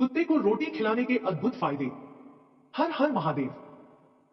कुत्ते को रोटी खिलाने के अद्भुत फायदे। हर हर महादेव।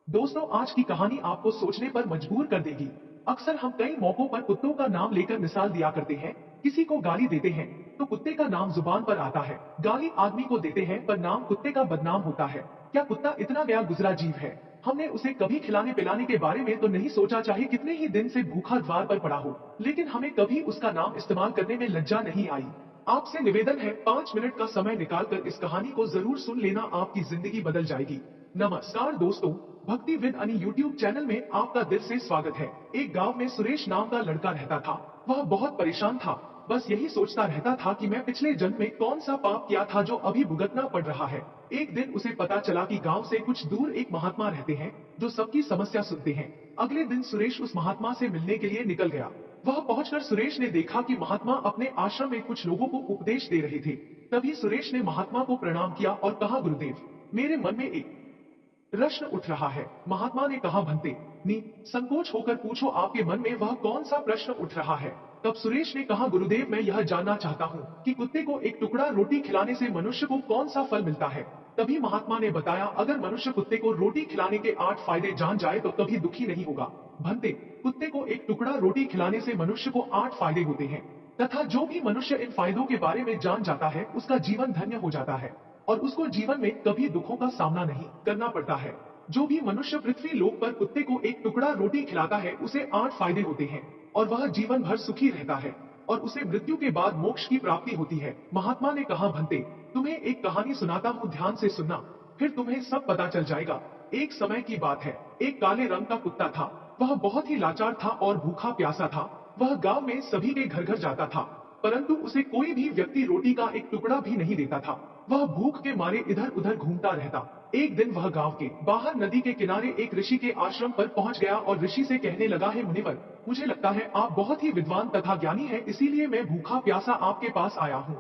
दोस्तों, आज की कहानी आपको सोचने पर मजबूर कर देगी। अक्सर हम कई मौकों पर कुत्तों का नाम लेकर मिसाल दिया करते हैं। किसी को गाली देते हैं तो कुत्ते का नाम जुबान पर आता है। गाली आदमी को देते हैं पर नाम कुत्ते का बदनाम होता है। क्या कुत्ता इतना गया गुजरा जीव है? हमने उसे कभी खिलाने पिलाने के बारे में तो नहीं सोचा, चाहे कितने ही दिन से भूखा द्वार पर पड़ा हो। लेकिन हमें कभी उसका नाम इस्तेमाल करने में लज्जा नहीं आई। आपसे निवेदन है, 5 मिनट का समय निकालकर इस कहानी को जरूर सुन लेना, आपकी जिंदगी बदल जाएगी। नमस्कार दोस्तों, भक्ति विद अनि यूट्यूब चैनल में आपका दिल से स्वागत है। एक गांव में सुरेश नाम का लड़का रहता था। वह बहुत परेशान था। बस यही सोचता रहता था कि मैं पिछले जन्म में कौन सा पाप किया था जो अभी भुगतना पड़ रहा है। एक दिन उसे पता चला कि गांव से कुछ दूर एक महात्मा रहते हैं जो सबकी समस्या सुनते हैं। अगले दिन सुरेश उस महात्मा से मिलने के लिए निकल गया। वह पहुंचकर सुरेश ने देखा कि महात्मा अपने आश्रम में कुछ लोगों को उपदेश दे रहे थे। तभी सुरेश ने महात्मा को प्रणाम किया और कहा, गुरुदेव, मेरे मन में एक प्रश्न उठ रहा है। महात्मा ने कहा, भंते नी संकोच होकर पूछो, आपके मन में वह कौन सा प्रश्न उठ रहा है। तब सुरेश ने कहा, गुरुदेव, मैं यह जानना चाहता हूँ कि कुत्ते को एक टुकड़ा रोटी खिलाने से मनुष्य को कौन सा फल मिलता है। तभी महात्मा ने बताया, अगर मनुष्य कुत्ते को रोटी खिलाने के 8 फायदे जान जाए तो कभी दुखी नहीं होगा। भंते, कुत्ते को एक टुकड़ा रोटी खिलाने से मनुष्य को 8 फायदे होते हैं तथा जो भी मनुष्य इन फायदों के बारे में जान जाता है उसका जीवन धन्य हो जाता है और उसको जीवन में कभी दुखों का सामना नहीं करना पड़ता है। जो भी मनुष्य पृथ्वी लोक पर कुत्ते को एक टुकड़ा रोटी खिलाता है उसे 8 फायदे होते हैं और वह जीवन भर सुखी रहता है और उसे मृत्यु के बाद मोक्ष की प्राप्ति होती है। महात्मा ने कहा, भंते, तुम्हें एक कहानी सुनाता हूँ, ध्यान से सुनना, फिर तुम्हें सब पता चल जाएगा। एक समय की बात है, एक काले रंग का कुत्ता था। वह बहुत ही लाचार था और भूखा प्यासा था। वह गांव में सभी के घर घर जाता था, परंतु उसे कोई भी व्यक्ति रोटी का एक टुकड़ा भी नहीं देता था। वह भूख के मारे इधर उधर घूमता रहता। एक दिन वह गांव के बाहर नदी के किनारे एक ऋषि के आश्रम पर पहुंच गया और ऋषि से कहने लगा, है मुनिवर, मुझे लगता है आप बहुत ही विद्वान तथा ज्ञानी है, इसीलिए मैं भूखा प्यासा आपके पास आया हूँ।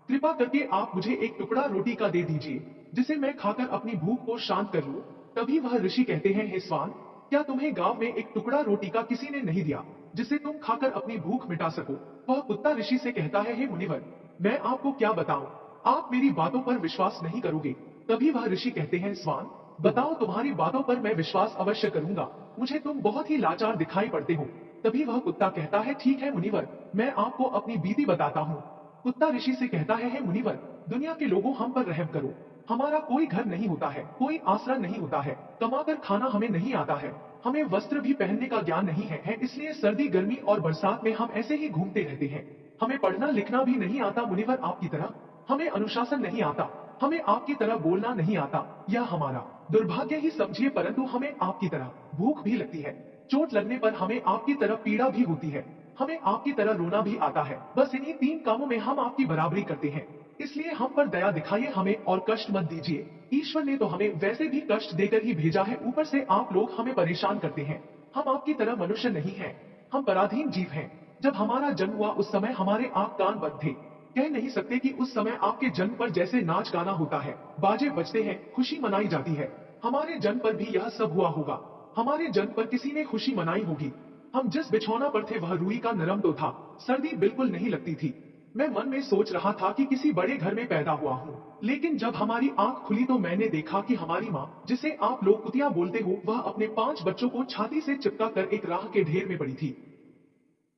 कृपा करके आप मुझे एक टुकड़ा रोटी का दे दीजिए जिसे मैं खाकर अपनी भूख को शांत कर लूं। तभी वह ऋषि कहते हैं, हे स्वान, क्या तुम्हें गांव में एक टुकड़ा रोटी का किसी ने नहीं दिया जिसे तुम खाकर अपनी भूख मिटा सको? वह कुत्ता ऋषि से कहता है, हे मुनिवर, मैं आपको क्या बताऊं, आप मेरी बातों पर विश्वास नहीं करोगे। तभी वह ऋषि कहते हैं, स्वान, बताओ, तुम्हारी बातों पर मैं विश्वास अवश्य करूंगा, मुझे तुम बहुत ही लाचार दिखाई पड़ते हो। तभी वह कुत्ता कहता है, ठीक है मुनिवर, मैं आपको अपनी बीती बताता हूँ। कुत्ता ऋषि से कहता है, हे मुनिवर, दुनिया के लोगों, हम पर रहम करो। हमारा कोई घर नहीं होता है, कोई आसरा नहीं होता है, कमाकर खाना हमें नहीं आता है, हमें वस्त्र भी पहनने का ज्ञान नहीं है, इसलिए सर्दी गर्मी और बरसात में हम ऐसे ही घूमते रहते हैं। हमें पढ़ना लिखना भी नहीं आता मुनिवर आपकी तरह, हमें अनुशासन नहीं आता, हमें आपकी तरह बोलना नहीं आता। यह हमारा दुर्भाग्य ही समझिए, परंतु हमें आपकी तरह भूख भी लगती है, चोट लगने पर हमें आपकी तरह पीड़ा भी होती है, हमें आपकी तरह रोना भी आता है। बस इन्हीं 3 कामों में हम आपकी बराबरी करते हैं, इसलिए हम पर दया दिखाइए हमें और कष्ट मत दीजिए। ईश्वर ने तो हमें वैसे भी कष्ट देकर ही भेजा है, ऊपर से आप लोग हमें परेशान करते हैं। हम आपकी तरह मनुष्य नहीं हैं, हम पराधीन जीव हैं। जब हमारा जन्म हुआ उस समय हमारे आंख कान बंद थे। कह नहीं सकते कि उस समय आपके जन्म पर जैसे नाच गाना होता है, बाजे बजते हैं, खुशी मनाई जाती है, हमारे जन्म पर भी यह सब हुआ होगा। हमारे जन्म पर किसी ने खुशी मनाई होगी। हम जिस बिछौना पर थे वह रुई का नरम तो था, सर्दी बिल्कुल नहीं लगती थी। मैं मन में सोच रहा था कि किसी बड़े घर में पैदा हुआ हूँ, लेकिन जब हमारी आंख खुली तो मैंने देखा कि हमारी माँ, जिसे आप लोग कुतिया बोलते हो, वह अपने 5 बच्चों को छाती से चिपका कर एक राह के ढेर में पड़ी थी।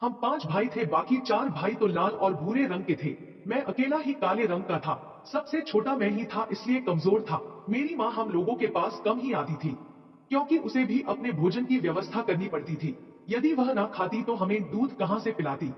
हम 5 भाई थे, बाकी 4 भाई तो लाल और भूरे रंग के थे। मैं अकेला ही काले रंग का था। सबसे छोटा मैं ही था, इसलिए कमजोर था। मेरी माँ हम लोगों के पास कम ही आती थी, क्योंकि उसे भी अपने भोजन की व्यवस्था करनी पड़ती थी। यदि वह ना खाती तो हमें दूध कहाँ से पिलाती।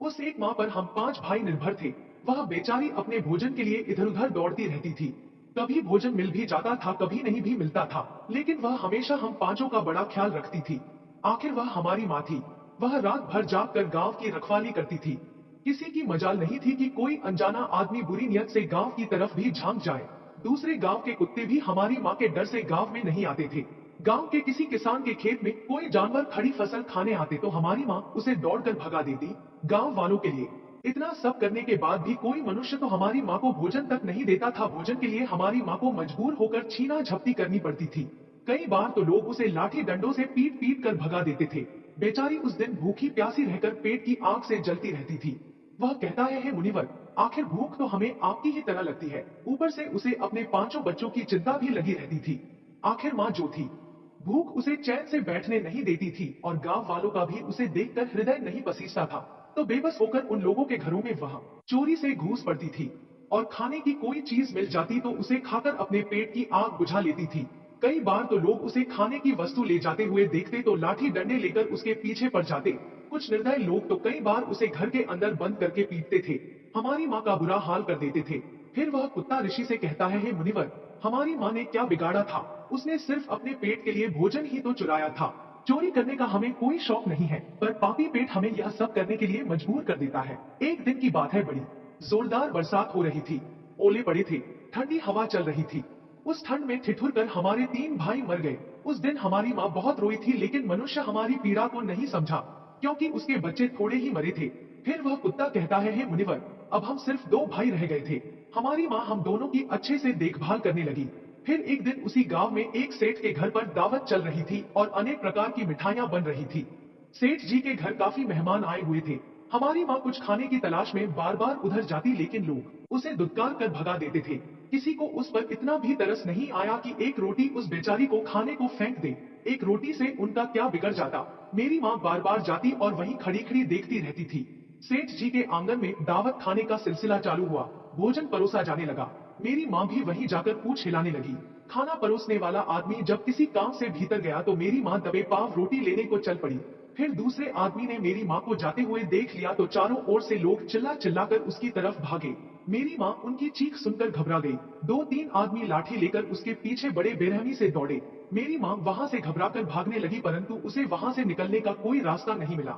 उस एक माँ पर हम 5 भाई निर्भर थे। वह बेचारी अपने भोजन के लिए इधर उधर दौड़ती रहती थी। कभी भोजन मिल भी जाता था, कभी नहीं भी मिलता था, लेकिन वह हमेशा हम पांचों का बड़ा ख्याल रखती थी। आखिर वह हमारी माँ थी। वह रात भर जाग कर गांव की रखवाली करती थी। किसी की मजाल नहीं थी कि कोई अनजाना आदमी बुरी नियत से गांव की तरफ भी झांक जाए। दूसरे गांव के कुत्ते भी हमारी माँ के डर से गांव में नहीं आते थे। गांव के किसी किसान के खेत में कोई जानवर खड़ी फसल खाने आते तो हमारी माँ उसे दौड़कर भगा देती। गांव वालों के लिए इतना सब करने के बाद भी कोई मनुष्य तो हमारी माँ को भोजन तक नहीं देता था। भोजन के लिए हमारी माँ को मजबूर होकर छीना झपटी करनी पड़ती थी। कई बार तो लोग उसे लाठी डंडों से पीट पीट कर भगा देते थे। बेचारी उस दिन भूखी प्यासी रहकर पेट की आग से जलती रहती थी। वह कहता है, हे मुनिवर, आखिर भूख तो हमें आपकी ही तरह लगती है, ऊपर से उसे अपने 5 बच्चों की चिंता भी लगी रहती थी। आखिर माँ जो थी, भूख उसे चैन से बैठने नहीं देती थी और गांव वालों का भी उसे देखकर हृदय नहीं पसीजता था। तो बेबस होकर उन लोगों के घरों में वह चोरी से घूस पड़ती थी और खाने की कोई चीज मिल जाती तो उसे खाकर अपने पेट की आग बुझा लेती थी। कई बार तो लोग उसे खाने की वस्तु ले जाते हुए देखते तो लाठी डंडे लेकर उसके पीछे पड़ जाते। कुछ निर्दय लोग तो कई बार उसे घर के अंदर बंद करके पीटते थे, हमारी माँ का बुरा हाल कर देते थे। फिर वह कुत्ता ऋषि से कहता है, हे मुनिवर, हमारी माँ ने क्या बिगाड़ा था? उसने सिर्फ अपने पेट के लिए भोजन ही तो चुराया था। चोरी करने का हमें कोई शौक नहीं है, पर पापी पेट हमें यह सब करने के लिए मजबूर कर देता है। एक दिन की बात है, बड़ी जोरदार बरसात हो रही थी, ओले पड़े थे, ठंडी हवा चल रही थी। उस ठंड में ठिठुर कर हमारे 3 भाई मर गए। उस दिन हमारी माँ बहुत रोई थी, लेकिन मनुष्य हमारी पीड़ा को नहीं समझा, क्योंकि उसके बच्चे थोड़े ही मरे थे। फिर वह कुत्ता कहता है, हे मुनिवर, अब हम सिर्फ 2 भाई रह गए थे। हमारी माँ हम दोनों की अच्छे से देखभाल करने लगी। फिर एक दिन उसी गांव में एक सेठ के घर पर दावत चल रही थी और अनेक प्रकार की मिठाइयां बन रही थी। सेठ जी के घर काफी मेहमान आए हुए थे। हमारी माँ कुछ खाने की तलाश में बार बार उधर जाती, लेकिन लोग उसे दुत्कार कर भगा देते थे। किसी को उस पर इतना भी तरस नहीं आया कि एक रोटी उस बेचारी को खाने को फेंक दे। एक रोटी से उनका क्या बिगड़ जाता। मेरी माँ बार बार जाती और वहीं खड़ी खड़ी देखती रहती थी। सेठ जी के आंगन में दावत खाने का सिलसिला चालू हुआ। भोजन परोसा जाने लगा। मेरी माँ भी वहीं जाकर पूछ हिलाने लगी। खाना परोसने वाला आदमी जब किसी काम से भीतर गया तो मेरी माँ दबे पांव रोटी लेने को चल पड़ी। फिर दूसरे आदमी ने मेरी माँ को जाते हुए देख लिया तो चारों ओर से लोग चिल्ला चिल्लाकर उसकी तरफ भागे। मेरी माँ उनकी चीख सुनकर घबरा गई। 2-3 आदमी लाठी लेकर उसके पीछे बड़े बेरहमी से दौड़े। मेरी माँ वहां से घबराकर भागने लगी, परंतु उसे वहां से निकलने का कोई रास्ता नहीं मिला,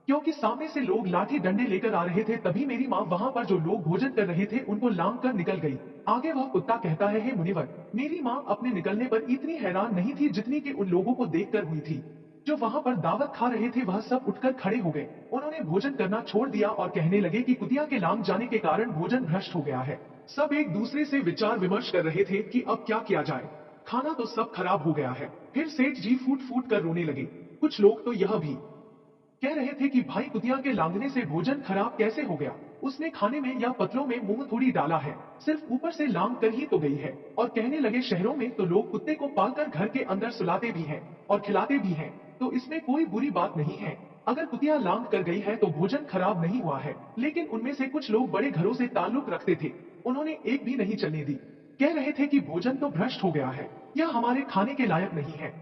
क्योंकि सामने से लोग लाठी डंडे लेकर आ रहे थे। तभी मेरी माँ वहां पर जो लोग भोजन कर रहे थे उनको लांग कर निकल गई। आगे वह कुत्ता कहता है, हे मुनिवर, मेरी माँ अपने निकलने पर इतनी हैरान नहीं थी जितनी कि उन लोगों को देखकर हुई थी। जो वहां पर दावत खा रहे थे वह सब उठकर खड़े हो गए। उन्होंने भोजन करना छोड़ दिया और कहने लगे कि कुतिया के लांग जाने के कारण भोजन भ्रष्ट हो गया है। सब एक दूसरे से विचार विमर्श कर रहे थे कि अब क्या किया जाए, खाना तो सब खराब हो गया है। फिर सेठ जी फूट फूट कर रोने लगे। कुछ लोग तो यह भी कह रहे थे कि भाई कुतिया के लांगने से भोजन खराब कैसे हो गया? उसने खाने में या पत्रों में मुंह थोड़ी डाला है, सिर्फ ऊपर से लांग कर ही तो गई है। और कहने लगे, शहरों में तो लोग कुत्ते को पालकर घर के अंदर सुलाते भी हैं और खिलाते भी हैं, तो इसमें कोई बुरी बात नहीं है। अगर कुतिया लांग कर गई है तो भोजन खराब नहीं हुआ है। लेकिन उनमें से कुछ लोग बड़े घरों से ताल्लुक रखते थे, उन्होंने एक भी नहीं चलने दी। कह रहे थे कि भोजन तो भ्रष्ट हो गया है, यह हमारे खाने के लायक नहीं है।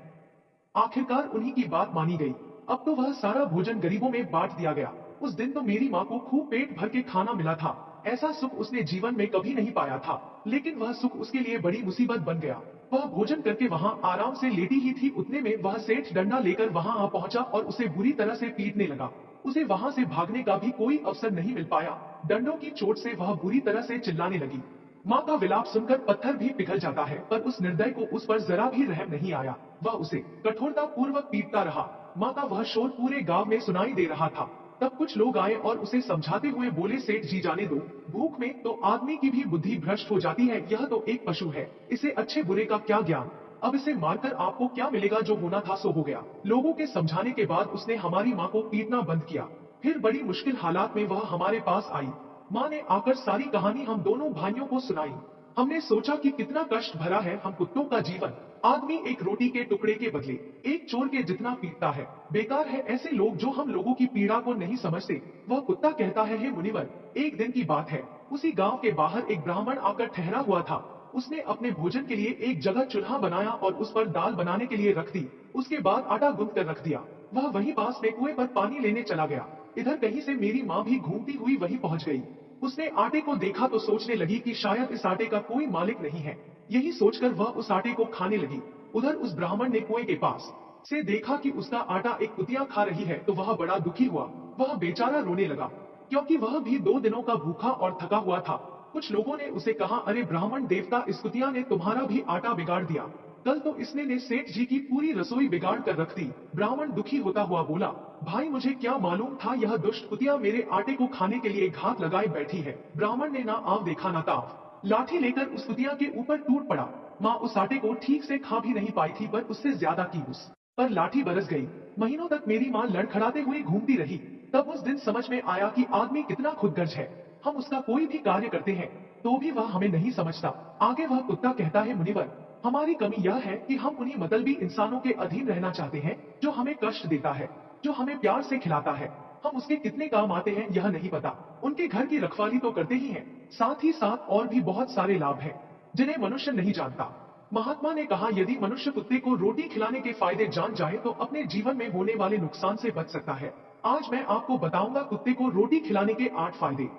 आखिरकार उन्हीं की बात मानी गई। अब तो वह सारा भोजन गरीबों में बांट दिया गया। उस दिन तो मेरी माँ को खूब पेट भर के खाना मिला था। ऐसा सुख उसने जीवन में कभी नहीं पाया था, लेकिन वह सुख उसके लिए बड़ी मुसीबत बन गया। वह भोजन करके वहां आराम से लेटी ही थी, उतने में वह सेठ डंडा लेकर वहां आ पहुंचा और उसे बुरी तरह से पीटने लगा। उसे वहां से भागने का भी कोई अवसर नहीं मिल पाया। डंडों की चोट से वह बुरी तरह से चिल्लाने लगी। माँ का विलाप सुनकर पत्थर भी पिघल जाता है, पर उस निर्दय को उस पर जरा भी रहम नहीं आया। वह उसे कठोरता पूर्वक पीटता रहा। माँ का वह शोर पूरे गांव में सुनाई दे रहा था। तब कुछ लोग आए और उसे समझाते हुए बोले, सेठ जी जाने दो, भूख में तो आदमी की भी बुद्धि भ्रष्ट हो जाती है। यह तो एक पशु है, इसे अच्छे बुरे का क्या ज्ञान? अब इसे मारकर आपको क्या मिलेगा? जो होना था सो हो गया। लोगों के समझाने के बाद उसने हमारी माँ को पीटना बंद किया। फिर बड़ी मुश्किल हालात में वह हमारे पास आई। माँ ने आकर सारी कहानी हम दोनों भाइयों को सुनाई। हमने सोचा कि कितना कष्ट भरा है हम कुत्तों का जीवन। आदमी एक रोटी के टुकड़े के बदले एक चोर के जितना पीटता है। बेकार है ऐसे लोग जो हम लोगों की पीड़ा को नहीं समझते। वह कुत्ता कहता है, हे मुनिवर, एक दिन की बात है, उसी गांव के बाहर एक ब्राह्मण आकर ठहरा हुआ था। उसने अपने भोजन के लिए एक जगह चूल्हा बनाया और उस पर दाल बनाने के लिए रख दी। उसके बाद आटा गूंथ कर रख दिया। वह वहीं पास में कुएं पर पानी लेने चला गया। इधर कहीं से मेरी माँ भी घूमती हुई वहीं पहुंच गई। उसने आटे को देखा तो सोचने लगी कि शायद इस आटे का कोई मालिक नहीं है। यही सोचकर वह उस आटे को खाने लगी। उधर उस ब्राह्मण ने कुएं के पास से देखा कि उसका आटा एक कुतिया खा रही है, तो वह बड़ा दुखी हुआ। वह बेचारा रोने लगा, क्योंकि वह भी 2 दिनों का भूखा और थका हुआ था। कुछ लोगों ने उसे कहा, अरे ब्राह्मण देवता, इस कुतिया ने तुम्हारा भी आटा बिगाड़ दिया। कल तो इसने ने सेठ जी की पूरी रसोई बिगाड़ कर रख दी। ब्राह्मण दुखी होता हुआ बोला, भाई मुझे क्या मालूम था यह दुष्ट कुतिया मेरे आटे को खाने के लिए घात लगाए बैठी है। ब्राह्मण ने ना आव देखा ना ताव, लाठी लेकर उस कुतिया के ऊपर टूट पड़ा। माँ उस आटे को ठीक से खा भी नहीं पाई थी, पर उससे ज्यादा की उस पर लाठी बरस गई। महीनों तक मेरी माँ लड़खड़ाते हुए घूमती रही। तब उस दिन समझ में आया कि आदमी कितना खुदगर्ज है। हम उसका कोई भी कार्य करते हैं तो भी वह हमें नहीं समझता। आगे वह कुत्ता कहता है, मुनिवर, हमारी कमी यह है कि हम उन्हीं मतलबी इंसानों के अधीन रहना चाहते हैं जो हमें कष्ट देता है, जो हमें प्यार से खिलाता है। हम उसके कितने काम आते हैं यह नहीं पता। उनके घर की रखवाली तो करते ही हैं, साथ ही साथ और भी बहुत सारे लाभ हैं जिन्हें मनुष्य नहीं जानता। महात्मा ने कहा, यदि मनुष्य कुत्ते को रोटी खिलाने के फायदे जान जाए तो अपने जीवन में होने वाले नुकसान से बच सकता है। आज मैं आपको बताऊंगा कुत्ते को रोटी खिलाने के 8 फायदे।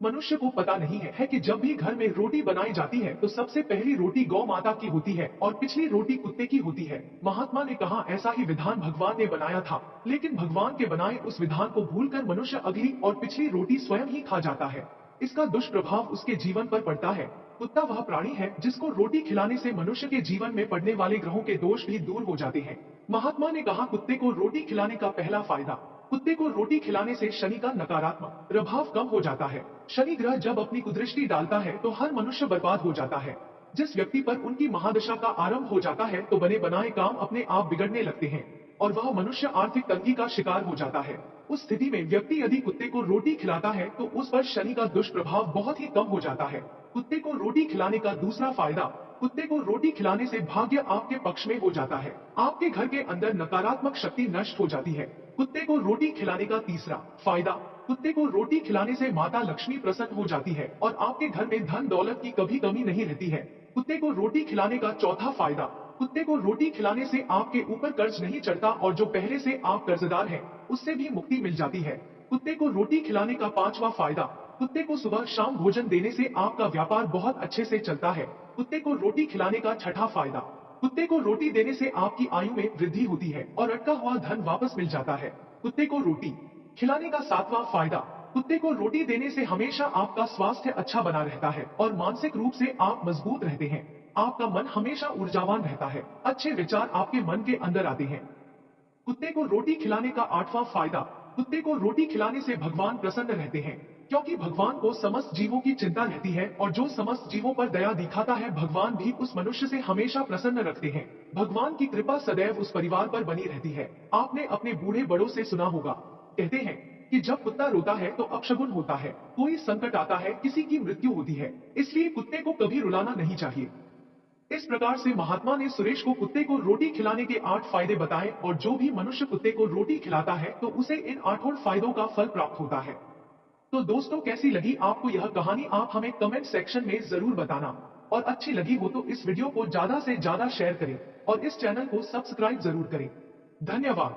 मनुष्य को पता नहीं है कि जब भी घर में रोटी बनाई जाती है तो सबसे पहली रोटी गौ माता की होती है और पिछली रोटी कुत्ते की होती है। महात्मा ने कहा, ऐसा ही विधान भगवान ने बनाया था, लेकिन भगवान के बनाए उस विधान को भूलकर मनुष्य अगली और पिछली रोटी स्वयं ही खा जाता है। इसका दुष्प्रभाव उसके जीवन पर पड़ता है। कुत्ता वह प्राणी है जिसको रोटी खिलाने से मनुष्य के जीवन में पड़ने वाले ग्रहों के दोष भी दूर हो जाते हैं। महात्मा ने कहा, कुत्ते को रोटी खिलाने का पहला फायदा, कुत्ते को रोटी खिलाने से शनि का नकारात्मक प्रभाव कम हो जाता है। शनि ग्रह जब अपनी कुदृष्टि डालता है तो हर मनुष्य बर्बाद हो जाता है। जिस व्यक्ति पर उनकी महादशा का आरंभ हो जाता है तो बने बनाए काम अपने आप बिगड़ने लगते हैं और वह मनुष्य आर्थिक तंगी का शिकार हो जाता है। उस स्थिति में व्यक्ति यदि कुत्ते को रोटी खिलाता है तो उस पर शनि का दुष्प्रभाव बहुत ही कम हो जाता है। कुत्ते को रोटी खिलाने का दूसरा फायदा, कुत्ते को रोटी खिलाने से भाग्य आपके पक्ष में हो जाता है। आपके घर के अंदर नकारात्मक शक्ति नष्ट हो जाती है। कुत्ते को रोटी खिलाने का तीसरा फायदा, कुत्ते को रोटी खिलाने से माता लक्ष्मी प्रसन्न हो जाती है और आपके घर में धन दौलत की कभी कमी नहीं रहती है। कुत्ते को रोटी खिलाने का चौथा फायदा, कुत्ते को रोटी खिलाने से आपके ऊपर कर्ज नहीं चढ़ता और जो पहले से आप कर्जदार हैं उससे भी मुक्ति मिल जाती है। कुत्ते को रोटी खिलाने का पांचवा फायदा, कुत्ते को सुबह शाम भोजन देने से आपका व्यापार बहुत अच्छे से चलता है। कुत्ते को रोटी खिलाने का छठा फायदा, कुत्ते को रोटी देने से आपकी आयु में वृद्धि होती है और अटका हुआ धन वापस मिल जाता है। कुत्ते को रोटी खिलाने का सातवां फायदा, कुत्ते को रोटी देने से हमेशा आपका स्वास्थ्य अच्छा बना रहता है और मानसिक रूप से आप मजबूत रहते हैं। आपका मन हमेशा ऊर्जावान रहता है, अच्छे विचार आपके मन के अंदर आते हैं। कुत्ते को रोटी खिलाने का आठवां फायदा, कुत्ते को रोटी खिलाने से भगवान प्रसन्न रहते हैं, क्योंकि भगवान को समस्त जीवों की चिंता रहती है और जो समस्त जीवों पर दया दिखाता है भगवान भी उस मनुष्य से हमेशा प्रसन्न रखते हैं। भगवान की कृपा सदैव उस परिवार पर बनी रहती है। आपने अपने बूढ़े बड़ों से सुना होगा, कहते हैं कि जब कुत्ता रोता है तो अपशगुन होता है, कोई संकट आता है, किसी की मृत्यु होती है, इसलिए कुत्ते को कभी रुलाना नहीं चाहिए। इस प्रकार से महात्मा ने सुरेश को कुत्ते को रोटी खिलाने के 8 फायदे बताए और जो भी मनुष्य कुत्ते को रोटी खिलाता है तो उसे इन 8 फायदों का फल प्राप्त होता है। तो दोस्तों, कैसी लगी आपको यह कहानी, आप हमें कमेंट सेक्शन में जरूर बताना और अच्छी लगी हो तो इस वीडियो को ज्यादा से ज्यादा शेयर करें और इस चैनल को सब्सक्राइब जरूर करें। धन्यवाद।